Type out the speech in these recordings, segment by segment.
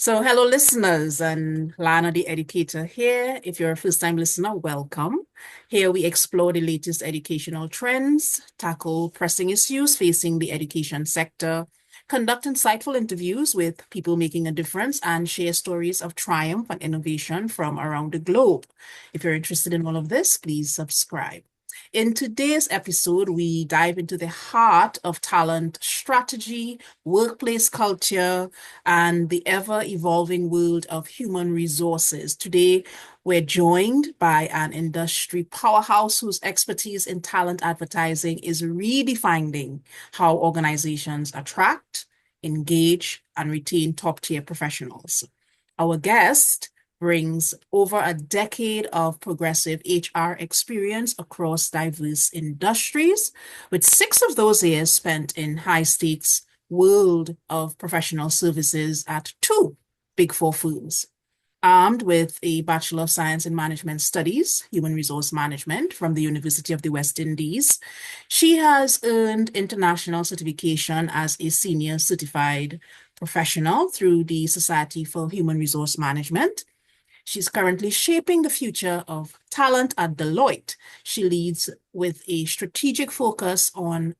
So, hello, listeners, and Lana the Educator here. If you're a first-time listener, welcome. Here we explore the latest educational trends, tackle pressing issues facing the education sector, conduct insightful interviews with people making a difference, and share stories of triumph and innovation from around the globe. If you're interested in all of this, please subscribe. In today's episode, we dive into the heart of talent strategy, workplace culture, and the ever-evolving world of human resources. Today, we're joined by an industry powerhouse whose expertise in talent advertising is redefining how organizations attract, engage, and retain top-tier professionals. Our guest brings over a decade of progressive HR experience across diverse industries, with 6 of those years spent in high-stakes world of professional services at 2 Big 4 firms. Armed with a Bachelor of Science in Management Studies, Human Resource Management from the University of the West Indies, she has earned international certification as a senior certified professional through the Society for Human Resource Management. She's currently shaping the future of talent at Deloitte. She leads with a strategic focus on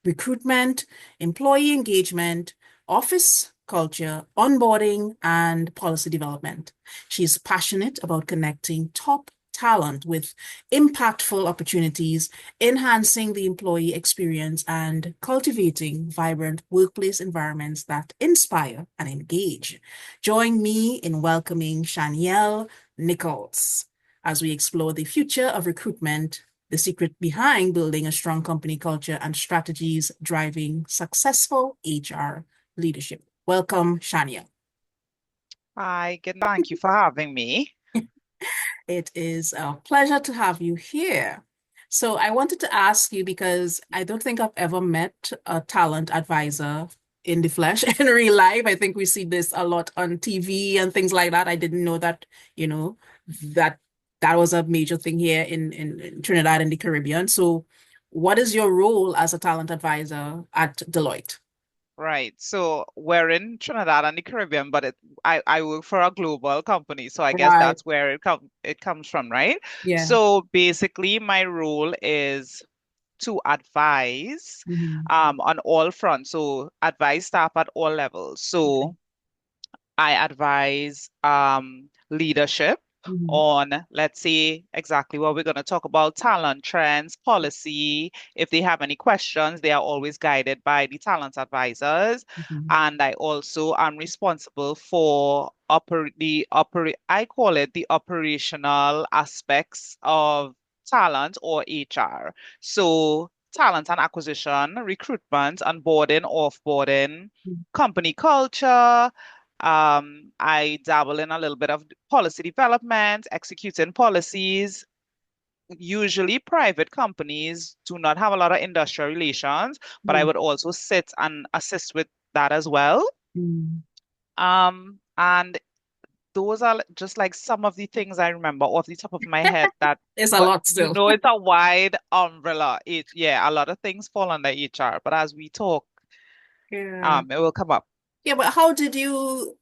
recruitment, employee engagement, office culture, onboarding, and policy development. She's passionate about connecting top talent with impactful opportunities, enhancing the employee experience, and cultivating vibrant workplace environments that inspire and engage. Join me in welcoming Channial Nichols as we explore the future of recruitment, the secret behind building a strong company culture, and strategies driving successful HR leadership. Welcome, Shania. Hi, good. Thank you for having me. It is a pleasure to have you here. So I wanted to ask you because I don't think I've ever met a talent advisor in the flesh in real life. I think we see this a lot on TV and things like that. I didn't know that, you know, that that was a major thing here in Trinidad and the Caribbean. So what is your role as a talent advisor at Deloitte? Right. So we're in Trinidad and the Caribbean, but I work for a global company. So I guess Right. that's where it comes from, right? Yeah. So basically my role is to advise Mhm. on all fronts. So advise staff at all levels. Okay. So I advise leadership Mhm. on, let's say, exactly what we're going to talk about, talent trends, policy. If they have any questions, they are always guided by the talent advisors. Mhm. And I also am responsible for I call it the operational aspects of talent or HR. So talent and acquisition, recruitment, onboarding, offboarding, company culture. I dabble in a little bit of policy development, executing policies. Usually, private companies do not have a lot of industrial relations, but I Mhm. would also sit and assist with that as well. Mhm. And those are just like some of the things I remember off the top of my head that, It's a but lot you still. know, it's a wide umbrella. Yeah, a lot of things fall under HR, but as we talk, Yeah. it will come up. Yeah, but how did you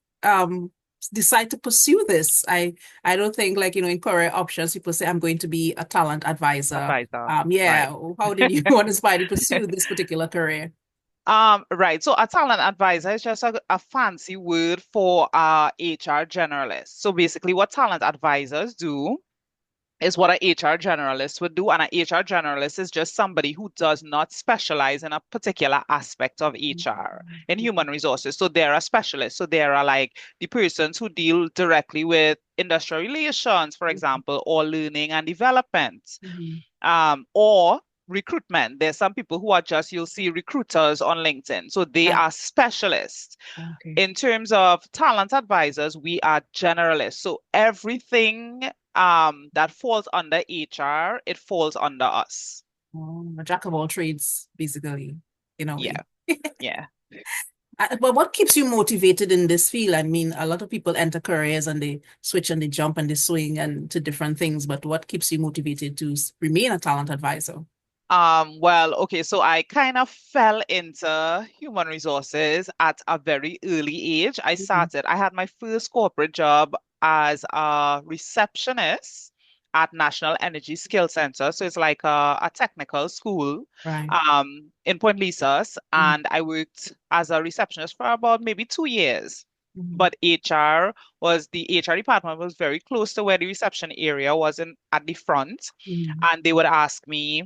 decide to pursue this? I don't think like, in career options, people say I'm going to be a talent advisor. Advisor, right? Yeah. How did you want to inspire to pursue this particular career? Right. So a talent advisor is just a fancy word for HR generalist. So basically, what talent advisors do is what a HR generalist would do. And a HR generalist is just somebody who does not specialize in a particular aspect of HR in human resources. So they're a specialist. So they're like the persons who deal directly with industrial relations, for example, or learning and development, Mhm. or recruitment. There's some people who are just, you'll see recruiters on LinkedIn. So they Ah, are specialists. okay. In terms of talent advisors, we are generalists. So everything that falls under HR, it falls under us. A jack of all trades, basically, in a way. Yeah, yeah. But what keeps you motivated in this field? I mean, a lot of people enter careers and they switch and they jump and they swing and to different things. But what keeps you motivated to remain a talent advisor? Well, okay, so I kind of fell into human resources at a very early age. Mhm. I had my first corporate job as a receptionist at National Energy Skill Center. So it's like a technical school Right. in Point Lisas. Mhm. And I worked as a receptionist for about maybe 2 years. Mhm. But the HR department was very close to where the reception area was at the front. Mhm. And they would ask me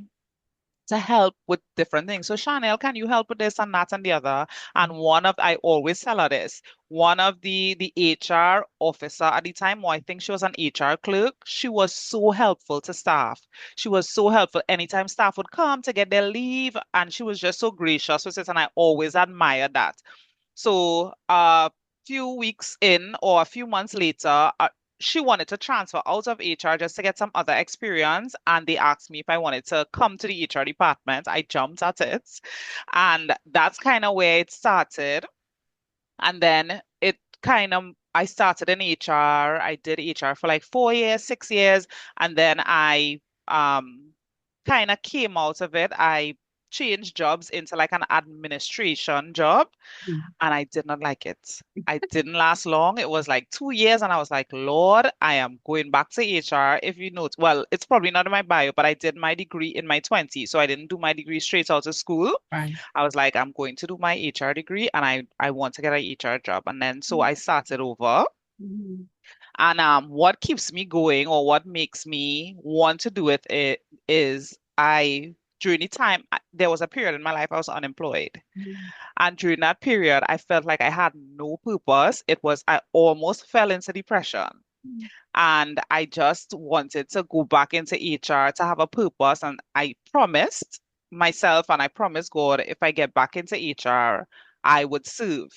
to help with different things. So, Chanel, can you help with this and that and the other? And I always tell her this. One of the HR officer at the time, or I think she was an HR clerk, she was so helpful to staff. She was so helpful anytime staff would come to get their leave, and she was just so gracious with it, and I always admired that. So a few weeks in or a few months later, she wanted to transfer out of HR just to get some other experience. And they asked me if I wanted to come to the HR department. I jumped at it. And that's kind of where it started. And then I started in HR. I did HR for like 4 years, 6 years. And then I kind of came out of it. I changed jobs into like an administration job Mhm. and I did not like it. I didn't last long. It was like 2 years, and I was like, Lord, I am going back to HR. If you note, well, it's probably not in my bio, but I did my degree in my 20s. So I didn't do my degree straight out of school. Right. I was like, I'm going to do my HR degree and I want to get an HR job. And then so I started over. Mhm. And what keeps me going or what makes me want to do it is during the time, there was a period in my life I was unemployed. Mhm. And during that period, I felt like I had no purpose. I almost fell into depression. And I just wanted to go back into HR to have a purpose. And I promised myself and I promised God, if I get back into HR, I would serve.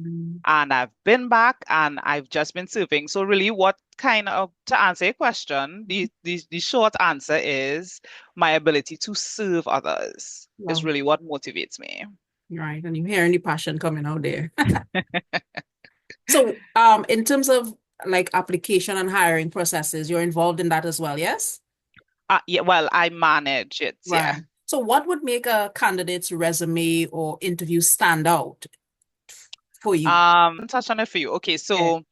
Mhm. And I've been back and I've just been serving. So really to answer your question, the short answer is my ability to serve others is Wow. really what motivates me. Right. And you're hearing the passion coming out there. So, in terms of like application and hiring processes, you're involved in that as well, yes? Yeah, well, I manage it. Yeah. Right. So, what would make a candidate's resume or interview stand out for you? Touch on it for you. Okay, Yeah. so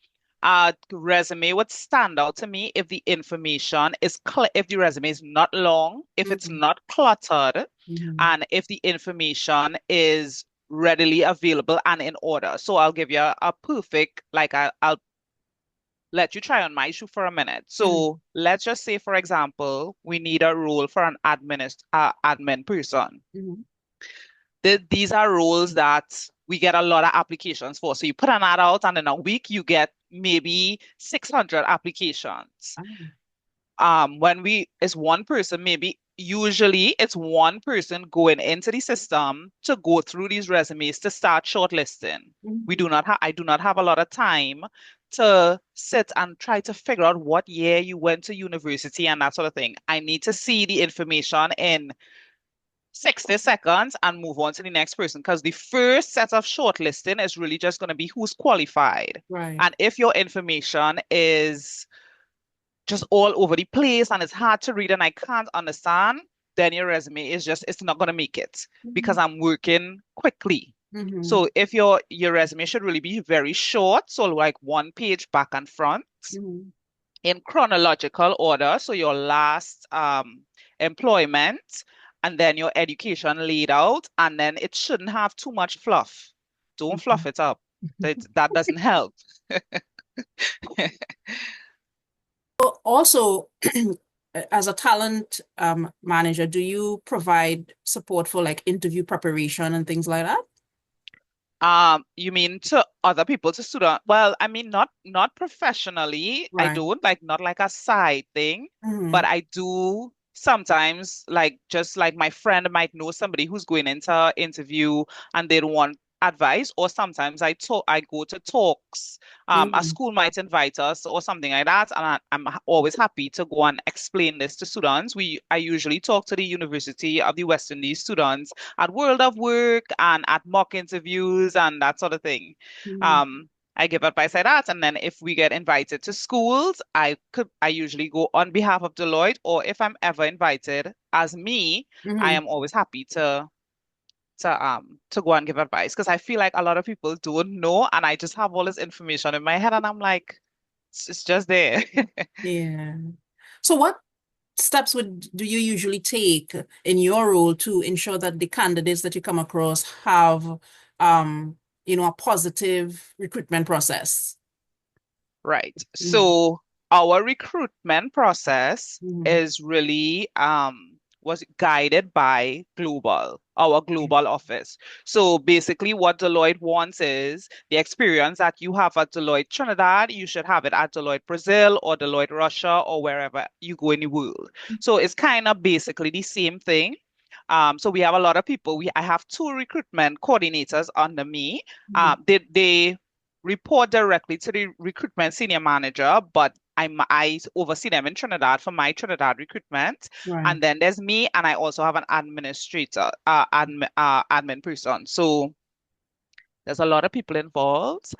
resume would stand out to me if the information is clear, if the resume is not long, if it's Mhm. not cluttered, Mhm. and if the information is readily available and in order. So I'll give you a perfect, I'll let you try on my shoe for a minute. So Mhm. let's just say, for example, we need a role for an admin person. Mhm. These are roles that we get a lot of applications for. So you put an ad out, and in a week you get maybe 600 applications. Ah. When we it's one person, maybe usually it's one person going into the system to go through these resumes to start shortlisting. Mhm. I do not have a lot of time to sit and try to figure out what year you went to university and that sort of thing. I need to see the information in 60 seconds and move on to the next person because the first set of shortlisting is really just going to be who's qualified. Right. And if your information is just all over the place and it's hard to read and I can't understand, then your resume it's not going to make it because Mhm. I'm working quickly. Mhm. So if your resume should really be very short, so like one page back and front Mhm. in chronological order. So your last employment and then your education laid out, and then it shouldn't have too much fluff. Don't fluff Mhm. it up. That doesn't help. Also, as a talent manager, do you provide support for like interview preparation and things like that? You mean to other people, to student? Well, I mean, not professionally. I Right. don't not like a side thing, but Hmm. I do sometimes just like my friend might know somebody who's going into interview and they don't want advice, or sometimes I go to talks. A Hmm. school might invite us or something like that, and I'm always happy to go and explain this to students. I usually talk to the University of the West Indies students at World of Work and at mock interviews and that sort of thing. Hmm. Um, I give advice like that. And then if we get invited to schools, I usually go on behalf of Deloitte, or if I'm ever invited as me, I Hmm. am always happy to go and give advice because I feel like a lot of people don't know, and I just have all this information in my head, and I'm like, it's just there. Yeah. So what steps would do you usually take in your role to ensure that the candidates that you come across have um, a positive recruitment process? Right. Mm. So our recruitment process Mhm. is really was guided by our global office. So basically what Deloitte wants is the experience that you have at Deloitte Trinidad, you should have it at Deloitte Brazil or Deloitte Russia or wherever you go in the world. So it's kind of basically the same thing. So we have a lot of people. I have two recruitment coordinators under me. Mhm. They report directly to the recruitment senior manager, but I oversee them in Trinidad for my Trinidad recruitment. Right. And then there's me, and I also have an administrator, admin person. So there's a lot of people involved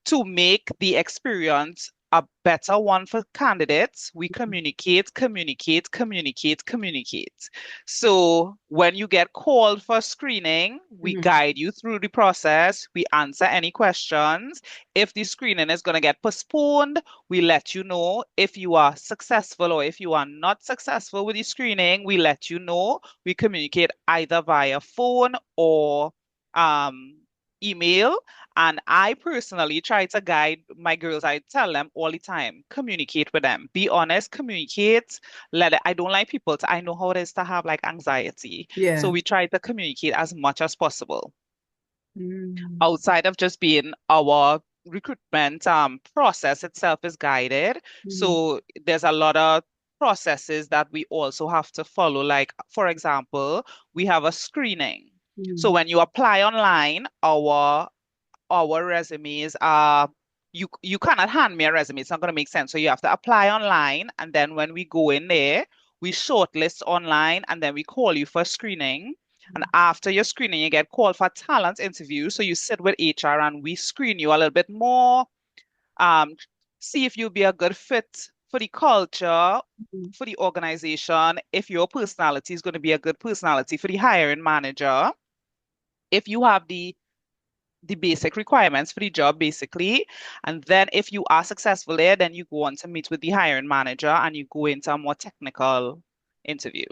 to make the experience a better one for candidates. We communicate, communicate, communicate, communicate. So when you get called for screening, we Mhm. guide you through the process. We answer any questions. If the screening is going to get postponed, we let you know. If you are successful or if you are not successful with the screening, we let you know. We communicate either via phone or um, email. And I personally try to guide my girls. I tell them all the time, communicate with them. Be honest, communicate. I don't like people to, I know how it is to have like anxiety. So Yeah. we try to communicate as much as possible Mm. outside of just being our recruitment process itself is guided. Mhm. So there's a lot of processes that we also have to follow. Like, for example, we have a screening. So Mhm. when you apply online, our resumes are you cannot hand me a resume. It's not going to make sense. So you have to apply online, and then when we go in there, we shortlist online, and then we call you for screening. And after your screening, you get called for a talent interview. So you sit with HR, and we screen you a little bit more, um, see if you'll be a good fit for the culture, Mhm. for the organization, if your personality is going to be a good personality for the hiring manager, if you have the basic requirements for the job, basically. And then if you are successful there, then you go on to meet with the hiring manager and you go into a more technical interview.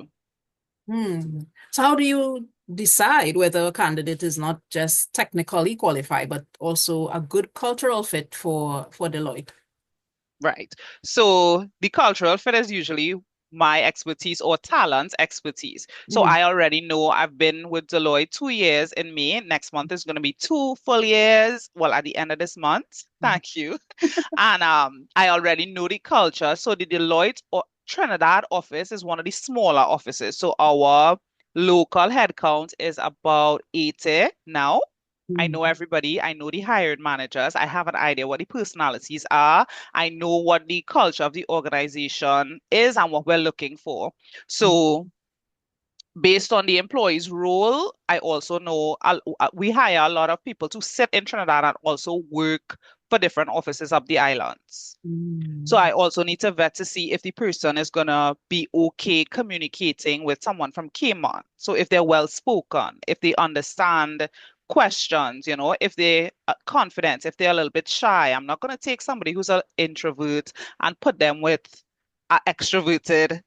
Hmm. So how do you decide whether a candidate is not just technically qualified, but also a good cultural fit for Deloitte? Right. So the cultural fit is usually my expertise or talent expertise. So Mhm. I already know I've been with Deloitte 2 years in May. Next month is going to be 2 full years. Well, at the end of this month. Thank you. And I already know the culture. So the Deloitte or Trinidad office is one of the smaller offices. So our local headcount is about 80 now. I know Mhm. everybody. I know the hired managers. I have an idea what the personalities are. I know what the culture of the organization is and what we're looking for. So based on the employee's role, I also know we hire a lot of people to sit in Trinidad and also work for different offices of the islands. So Mhm. I also need to vet to see if the person is gonna be okay communicating with someone from Cayman. So if they're well spoken, if they understand questions, if they are confident, if they're a little bit shy. I'm not gonna take somebody who's an introvert and put them with an extroverted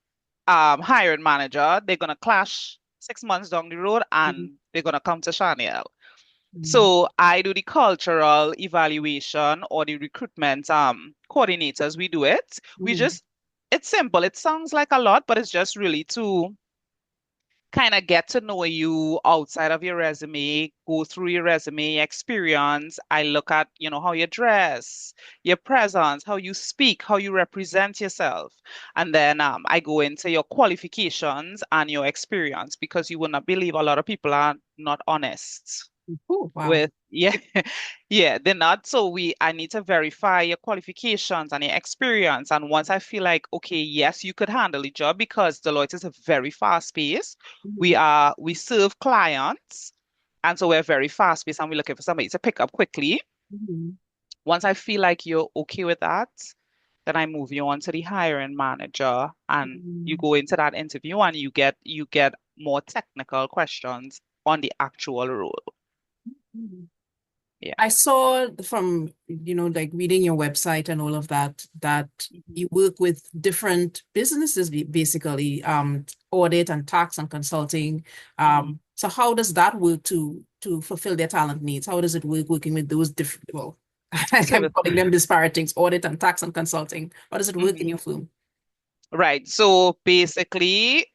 hiring manager. They're gonna clash 6 months down the road Mhm. and they're gonna come to Channial. Mhm. So I do the cultural evaluation or the recruitment coordinators. We do it. Mhm. It's simple. It sounds like a lot, but it's just really to kind of get to know you outside of your resume, go through your resume experience. I look at, how you dress, your presence, how you speak, how you represent yourself. And then I go into your qualifications and your experience because you will not believe a lot of people are not honest Oh, wow. with yeah yeah they're not. So we I need to verify your qualifications and your experience, and once I feel like okay, yes, you could handle the job, because Deloitte is a very fast pace. Mhm. We serve clients, and so we're very fast paced and we're looking for somebody to pick up quickly. Mhm. Once I feel like you're okay with that, then I move you on to the hiring manager and you Mm. go into that interview and you get more technical questions on the actual role. Mm. Yeah. I saw from, like reading your website and all of that, that Mhm. you work with different businesses, basically, audit and tax and consulting. Mhm. So how does that work to fulfill their talent needs? How does it work working with those different, well, I'm Service. calling them disparate things, audit and tax and consulting. How does it work in Mhm. your firm? Right. So basically,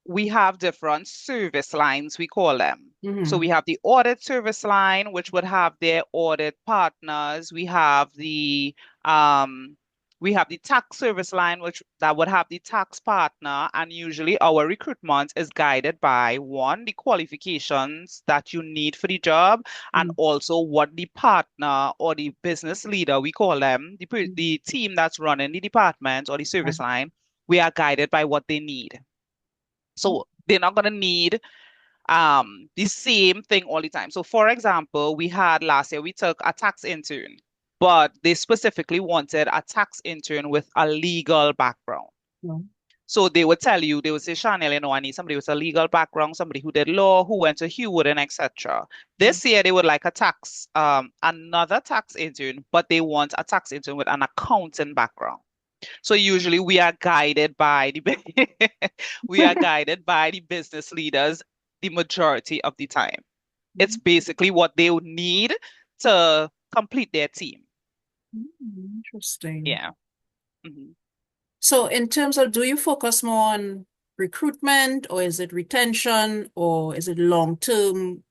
we have different service lines, we call them. So Mm-hmm. we have the audit service line, which would have their audit partners. Um, we have the tax service line, which that would have the tax partner. And usually our recruitment is guided by one, the qualifications that you need for the job, and also what the partner or the business leader, we call them, the team that's running the department or the service line, we are guided by what they need. So they're not going to need the same thing all the time. So for example, we had last year we took a tax intern, but they specifically wanted a tax intern with a legal background. Mm-hmm. So they would tell you, they would say, Chanel, I need somebody with a legal background, somebody who did law, who went to Hewitt and etc. This year they would like another tax intern, but they want a tax intern with an accounting background. So usually we are guided by the we are guided by the business leaders the majority of the time. It's basically what they would need to complete their team. Interesting. Yeah. Mhm. So in terms of, do you focus more on recruitment, or is it retention, or is it long-term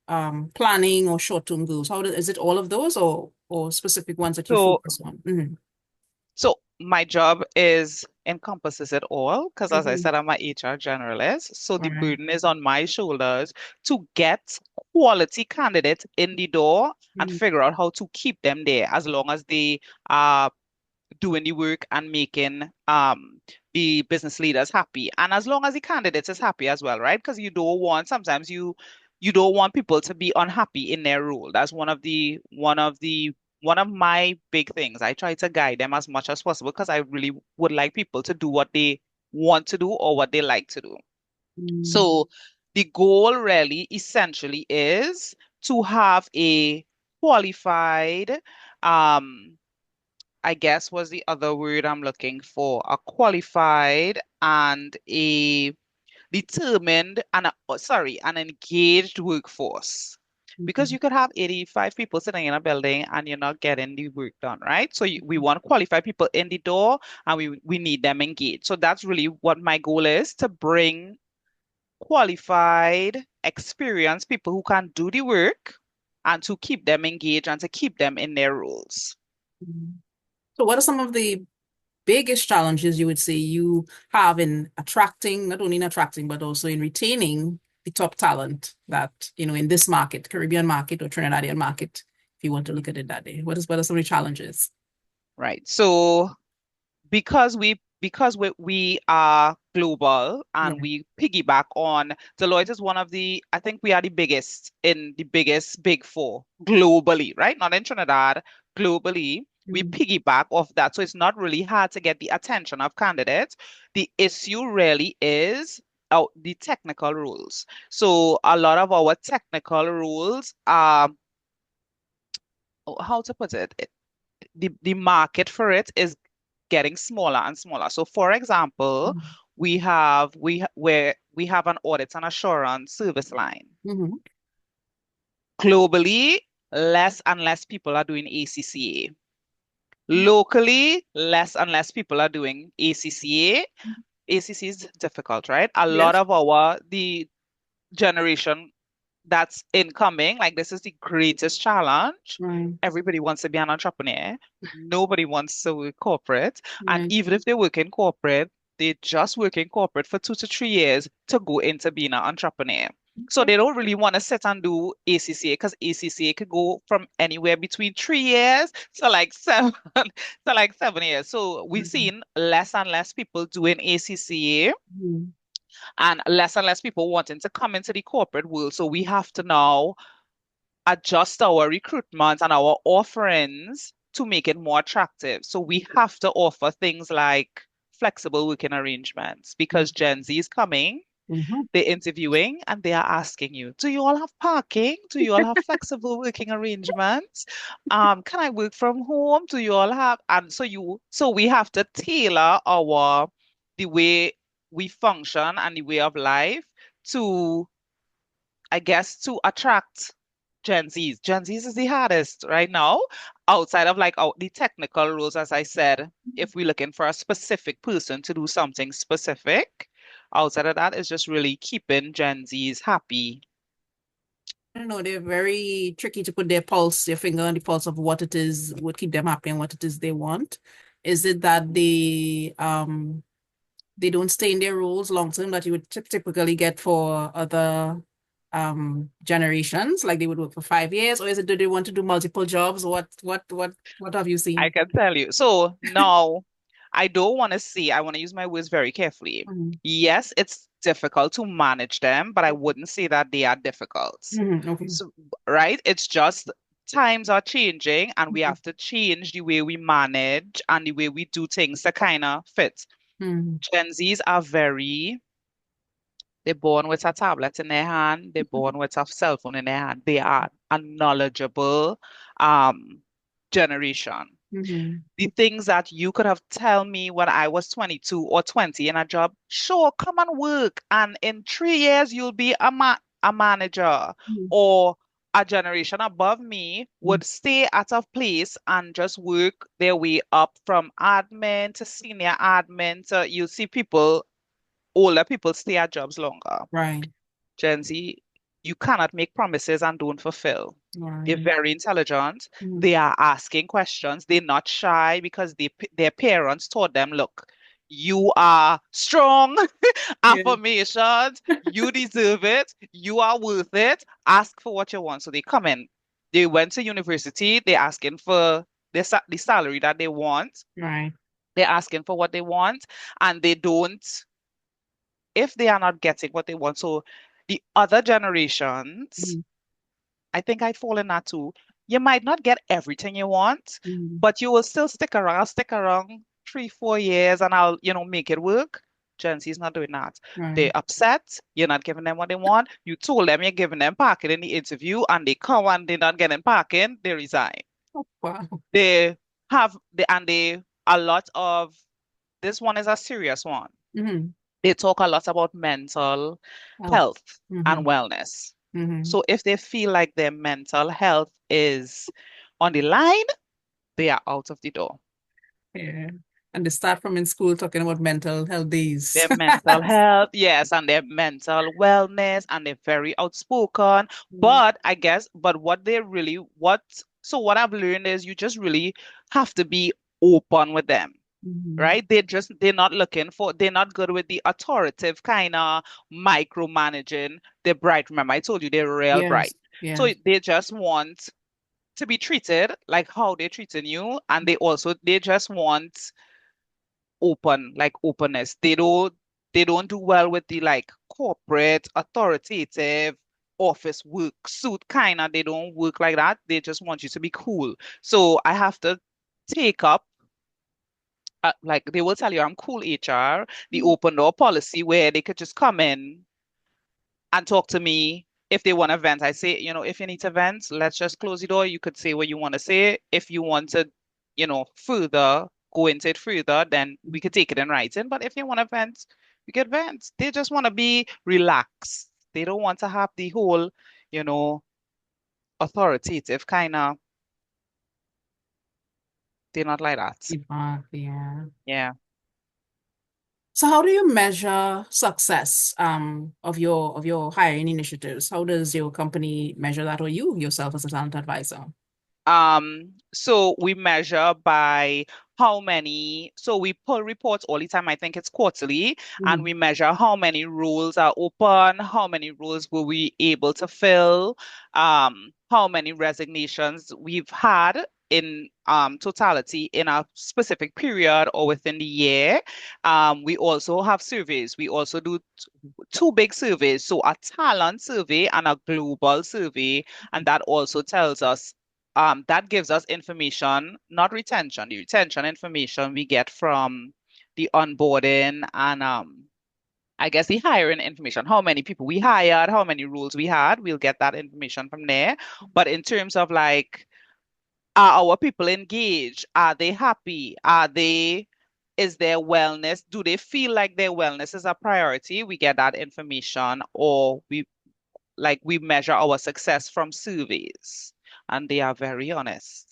planning, or short-term goals? Is it all of those, or specific ones that you So focus on? Mm-hmm. so my job is encompasses it all because as I Mm-hmm. said, I'm an HR generalist. So All the right. burden is on my shoulders to get quality candidates in the door and Mm-hmm. figure out how to keep them there as long as they are doing the work and making the business leaders happy. And as long as the candidates is happy as well, right? Because you don't want sometimes you don't want people to be unhappy in their role. That's one of my big things. I try to guide them as much as possible because I really would like people to do what they want to do or what they like to do. Mm-hmm. So the goal really essentially is to have a qualified I guess was the other word I'm looking for, a qualified and a determined and an engaged workforce. Because you could have 85 people sitting in a building and you're not getting the work done, right? So we want qualified people in the door and we need them engaged. So that's really what my goal is to bring qualified, experienced people who can do the work and to keep them engaged and to keep them in their roles. Mm-hmm. So what are some of the biggest challenges you would say you have in attracting, not only in attracting, but also in retaining the top talent that, in this market, Caribbean market or Trinidadian market, if you want to look at it that way? What are some of the challenges? Right. So because we are global and Yeah. we piggyback on Deloitte is one of the I think we are the biggest in the biggest big four globally, right? Not in Trinidad, globally. We Mm. piggyback off that. So it's not really hard to get the attention of candidates. The issue really is the technical rules. So a lot of our technical rules are how to put it, the market for it is getting smaller and smaller. So for example, Mm. where we have an audit and assurance service line. Mhm. Globally, less and less people are doing ACCA. Locally, less and less people are doing ACCA. ACCA is difficult, right? A lot Yes. of the generation that's incoming. Like this is the greatest challenge. Right. Everybody wants to be an entrepreneur. Nobody wants to work corporate. And Right. even if they work in corporate, they just work in corporate for 2 to 3 years to go into being an entrepreneur. So Okay. they don't really want to sit and do ACCA because ACCA could go from anywhere between 3 years to like seven to like 7 years. So we've Mhm. seen less and less people doing ACCA Mhm. and less people wanting to come into the corporate world. So we have to now adjust our recruitment and our offerings to make it more attractive. So we have to offer things like flexible working arrangements because Gen Z is coming, Mhm. they're interviewing, and they are asking you, do you all have parking? Do you all have flexible working arrangements? Can I work from home? Do you all have, and so we have to tailor the way we function and the way of life to, I guess, to attract Gen Zs. Gen Zs is the hardest right now, outside of like the technical roles, as I said. If we're looking for a specific person to do something specific, outside of that, it's just really keeping Gen Zs happy. I don't know, they're very tricky to put their finger on the pulse of what it is would keep them happy and what it is they want. Is it that they don't stay in their roles long term that you would typically get for other generations, like they would work for 5 years, or is it do they want to do multiple jobs? What have you I seen? can tell you. So now, I don't want to say, I want to use my words very carefully. Mm-hmm. Yes, it's difficult to manage them, but I wouldn't say that they are difficult. Mm-hmm. Okay. So, right? It's just times are changing and we have to change the way we manage and the way we do things to kind of fit. Mm-hmm. Gen Zs are very, they're born with a tablet in their hand, they're born with a cell phone in their hand. They are a knowledgeable um, generation. Mm-hmm. The things that you could have tell me when I was 22 or 20 in a job, sure, come and work. And in 3 years, you'll be a manager. Or a generation above me Mm-hmm. would stay at a place and just work their way up from admin to senior admin to you see people, older people stay at jobs longer. Right. Gen Z, you cannot make promises and don't fulfill. They're Right. very intelligent. Mm-hmm. They are asking questions. They're not shy because their parents taught them, look, you are strong, Yeah. affirmations, you deserve it, you are worth it. Ask for what you want. So they come in. They went to university, they're asking for the salary that they want. Right. They're asking for what they want, and they don't if they are not getting what they want. So the other generations, Mm-hmm. I think I'd fall in that too. You might not get everything you want, Mm-hmm. but you will still stick around. I'll stick around 3, 4 years and I'll, make it work. Gen Z's not doing that. Right. They're upset. You're not giving them what they want. You told them you're giving them parking in the interview and they come and they're not getting parking, they resign. Oh, wow. They and a lot of, this one is a serious one. Mm-hmm. They talk a lot about mental Health. health Mm-hmm. and wellness. Mm-hmm. So if they feel like their mental health is on the line, they are out of the door. Yeah. And they start from in school talking about mental health days. Their mental health, yes, and their mental wellness, and they're very outspoken. But I guess, but so what I've learned is you just really have to be open with them, Mm-hmm. right? They're not good with the authoritative kind of micromanaging. They're bright. Remember, I told you they're real Yes. bright. So Yes. they just want to be treated like how they're treating you. And they just want like openness. They don't do well with the like corporate, authoritative office work suit kind of. They don't work like that. They just want you to be cool. So I have to take up like they will tell you I'm cool HR, the open door policy where they could just come in and talk to me. If they want to vent, I say, if you need to vent, let's just close the door. You could say what you want to say. If you want to, further go into it further, then we could take it in writing. But if you want to vent, you can vent. They just want to be relaxed. They don't want to have the whole, you know, authoritative kind of. They're not like that. Yeah. Yeah. So how do you measure success of your hiring initiatives? How does your company measure that, or you yourself as a talent advisor? So we measure by so we pull reports all the time. I think it's quarterly, and Mm-hmm. we measure how many roles are open, how many roles were we able to fill, how many resignations we've had in totality in a specific period or within the year. We also have surveys. We also do two big surveys, so a talent survey and a global survey, and that also tells us that gives us information, not retention. The retention information we get from the onboarding and I guess the hiring information, how many people we hired, how many roles we had, we'll get that information from there. But in terms of like, are our people engaged? Are they happy? Is their wellness, do they feel like their wellness is a priority? We get that information, or we measure our success from surveys, and they are very honest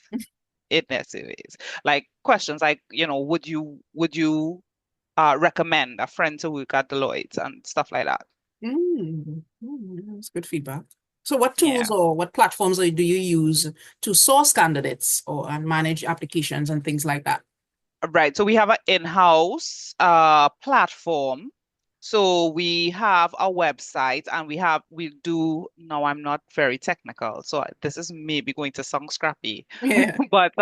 in their surveys. Like questions like, would you recommend a friend to work at Deloitte and stuff like that. That's good feedback. So what tools Yeah. or what platforms do you use to source candidates or and manage applications and things like that? Right. So we have an in-house platform. So we have a website and no, I'm not very technical. So this is maybe going to sound scrappy. Yeah. But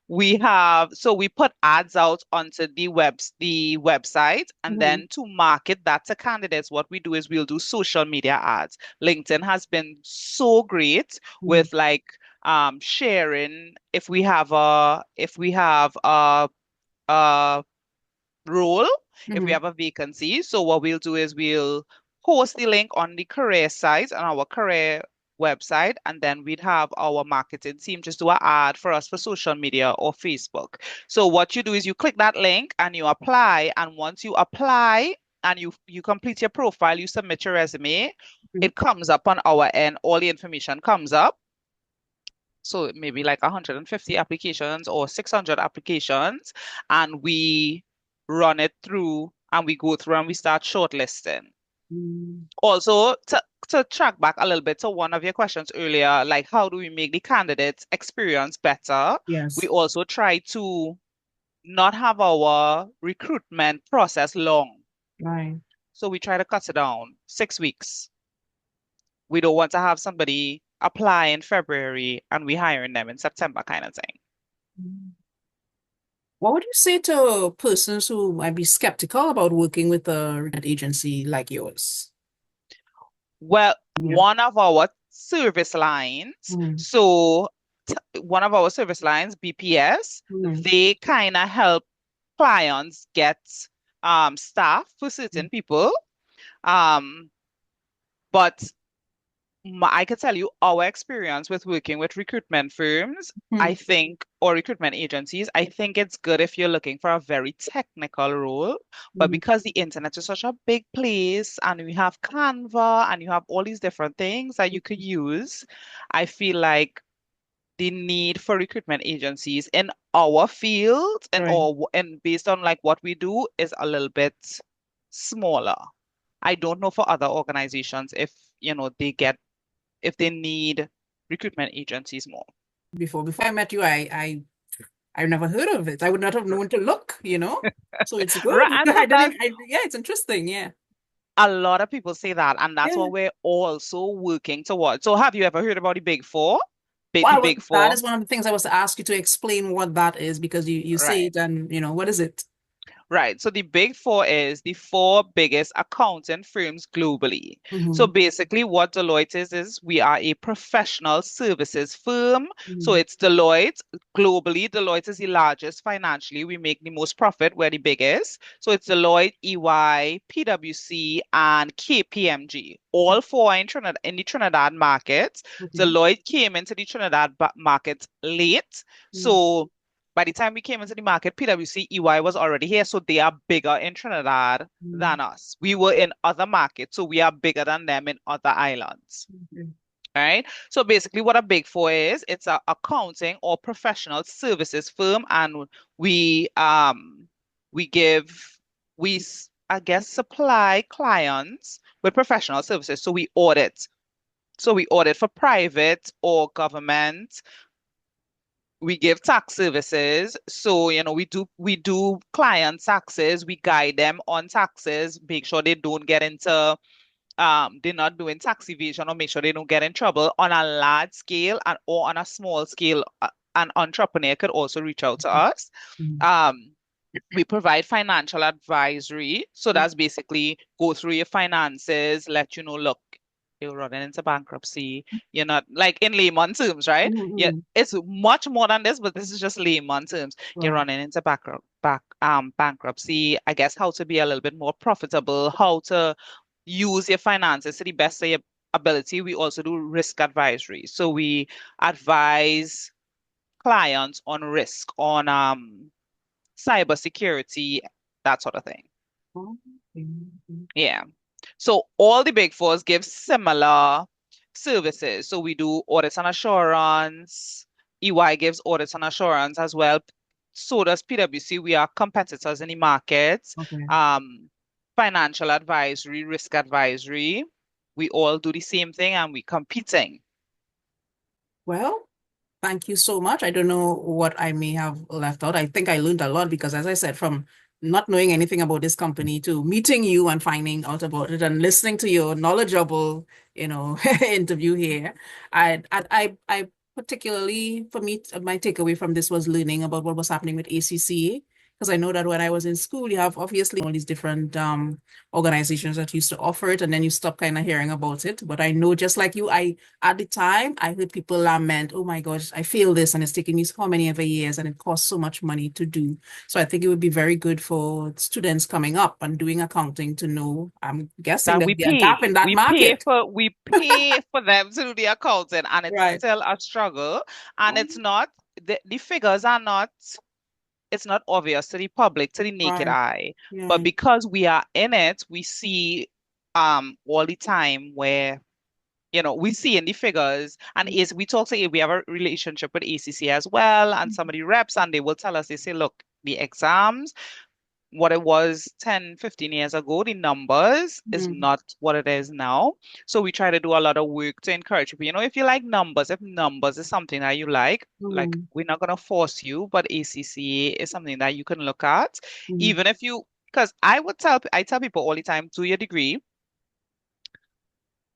we put ads out onto the website, and Mhm. then to market that to candidates, what we do is we'll do social media ads. LinkedIn has been so great Mhm. with like sharing if we have a role, if we Mhm. have a vacancy. So what we'll do is we'll post the link on the career site and our career website, and then we'd have our marketing team just do an ad for us for social media or Facebook. So what you do is you click that link and you apply, and once you apply and you complete your profile, you submit your resume, Mhm. it comes up on our end, all the information comes up. So maybe like 150 applications or 600 applications, and we run it through and we go through and we start shortlisting. Mm. Also, to track back a little bit to one of your questions earlier, like how do we make the candidates experience better? We Yes. also try to not have our recruitment process long. Right. So we try to cut it down 6 weeks. We don't want to have somebody apply in February and we hiring them in September kind of thing. Mm. What would you say to persons who might be skeptical about working with a recruitment agency like yours? Well, Yeah. one of our service lines, Mm. so one of our service lines, BPS, Mm. they kind of help clients get staff for certain people. Um, but I can tell you our experience with working with recruitment firms, I Mm. think, or recruitment agencies, I think it's good if you're looking for a very technical role. But Mm. because the internet is such a big place and we have Canva and you have all these different things that you could use, I feel like the need for recruitment agencies in our field Right. and based on like what we do is a little bit smaller. I don't know for other organizations if, if they need recruitment agencies more. Before I met you, I never heard of it. I would not have known to look. So it's good. Right, and I that, didn't that's even, yeah, it's interesting. Yeah. a lot of people say that, and that's Yeah. what we're also working towards. So have you ever heard about the Big Four? The Well, Big that Four, is one of the things I was to ask you to explain what that is because you say right? it and what is it? Right. So the Big Four is the four biggest accounting firms globally. So Mm-hmm. basically, what Deloitte is we are a professional services firm. So Mm-hmm. it's Deloitte. Globally, Deloitte is the largest financially. We make the most profit. We're the biggest. So it's Deloitte, EY, PwC, and KPMG. All four are in the Trinidad market. Okay. Deloitte came into the Trinidad market late. Mm-hmm. So by the time we came into the market, PwC EY was already here, so they are bigger in Trinidad than us. We were in other markets, so we are bigger than them in other islands. Okay. All right. So basically, what a Big Four is, it's a accounting or professional services firm, and we um we give I guess supply clients with professional services. So we audit. So we audit for private or government, we give tax services. So, we do client taxes, we guide them on taxes, make sure they don't get into they're not doing tax evasion or make sure they don't get in trouble on a large scale and or on a small scale. An entrepreneur could also reach out to us. Mm-hmm. Um, we provide financial advisory. So that's basically go through your finances, let you know, look, you're running into bankruptcy. You're not like in layman terms, right? Yeah, Mm-hmm. it's much more than this, but this is just layman terms. You're Right. running into bankruptcy. I guess how to be a little bit more profitable, how to use your finances to the best of your ability. We also do risk advisory. So we advise clients on risk, on cybersecurity, that sort of thing. Okay. Yeah. So all the big fours give similar services. So we do audits and assurance. EY gives audits and assurance as well. So does PwC. We are competitors in the market. Okay. Um, Financial advisory, risk advisory. We all do the same thing and we competing. Well, thank you so much. I don't know what I may have left out. I think I learned a lot because, as I said, from not knowing anything about this company to meeting you and finding out about it and listening to your knowledgeable, interview here, I particularly, for me, my takeaway from this was learning about what was happening with ACCA. Because I know that when I was in school, you have obviously all these different organizations that used to offer it, and then you stop kind of hearing about it. But I know, just like you, at the time, I heard people lament, oh my gosh, I feel this and it's taking me so many other years and it costs so much money to do. So I think it would be very good for students coming up and doing accounting to know, I'm guessing That there'll we be a gap pay. in that market. We pay for them to do the accounting and it's Right. still a struggle. And Oh, it's not the figures are not it's not obvious to the public, to the naked right. eye. But Yeah. because we are in it, we see all the time where we see in the figures and is we talk to we have a relationship with ACC as well and some of the reps and they will tell us, they say, look, the exams, what it was 10, 15 years ago, the numbers is Mm-hmm. not what it is now. So we try to do a lot of work to encourage people. If you like numbers, if numbers is something that you like Mm-hmm. we're not going to force you, but ACCA is something that you can look at. Mm-hmm. Even if you, because I tell people all the time, do your degree,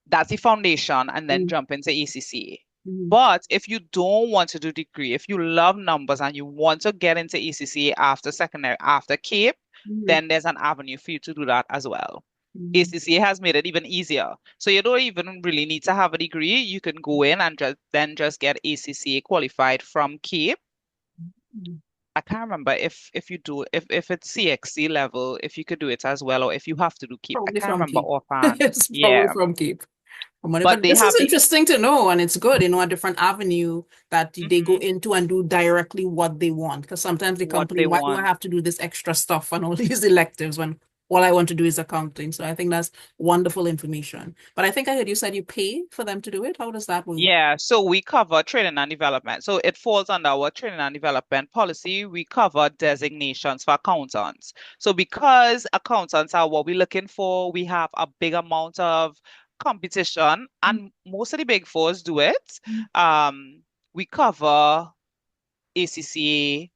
that's the foundation, and then jump into ACCA. Mm-hmm. But if you don't want to do degree, if you love numbers and you want to get into ACCA after secondary, after CAPE, Mm-hmm. then there's an avenue for you to do that as well. Mm-hmm. ACCA has made it even easier. So you don't even really need to have a degree. You can go in and just get ACCA qualified from CAPE. I can't remember if you do if it's CXC level, if you could do it as well, or if you have to do CAPE. I Probably can't from remember Cape. offhand. It's probably Yeah, from Cape. but But they this is have the interesting to know, and it's good, a different avenue that they go mhm, into and do directly what they want. Because sometimes the what company, they why do I want. have to do this extra stuff and all these electives when all I want to do is accounting? So I think that's wonderful information. But I think I heard you said you pay for them to do it. How does that work? Yeah, so we cover training and development. So it falls under our training and development policy. We cover designations for accountants. So because accountants are what we're looking for, we have a big amount of competition, and most of the big fours do it. Um, we cover ACCA.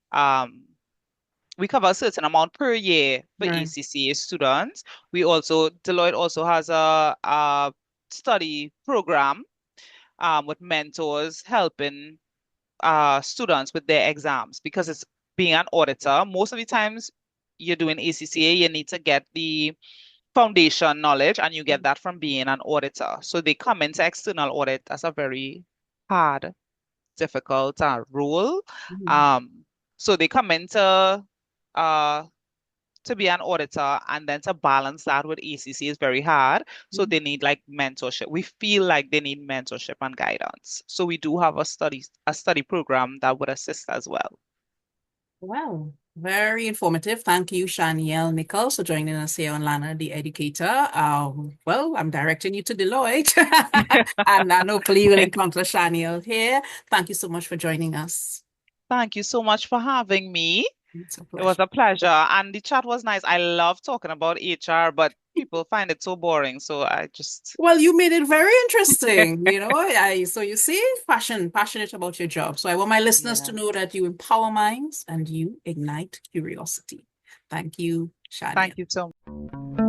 We cover a certain amount per year for Right. ACCA students. Deloitte also has a study program with mentors helping students with their exams because it's being an auditor. Most of the times you're doing ACCA, you need to get the foundation knowledge, and you get that from being an auditor. So they come into external audit as a very hard, difficult role. Mhm. Um, so they come into uh, to be an auditor and then to balance that with ECC is very hard. So they need like mentorship. We feel like they need mentorship and guidance. So we do have a study program that would assist as well. Wow. Very informative. Thank you, Channial Nichols, for joining us here on Lana, the Educator. Well, I'm directing you to Deloitte, and hopefully you will encounter Channial here. Thank you so much for joining us. Thank you so much for having me. It's a It was pleasure. a pleasure. And the chat was nice. I love talking about HR, but people find it so boring. So I just, Well, you made it very interesting, so you see, passionate about your job. So I want my listeners to yeah. know that you empower minds and you ignite curiosity. Thank you, Shania. Thank you so much.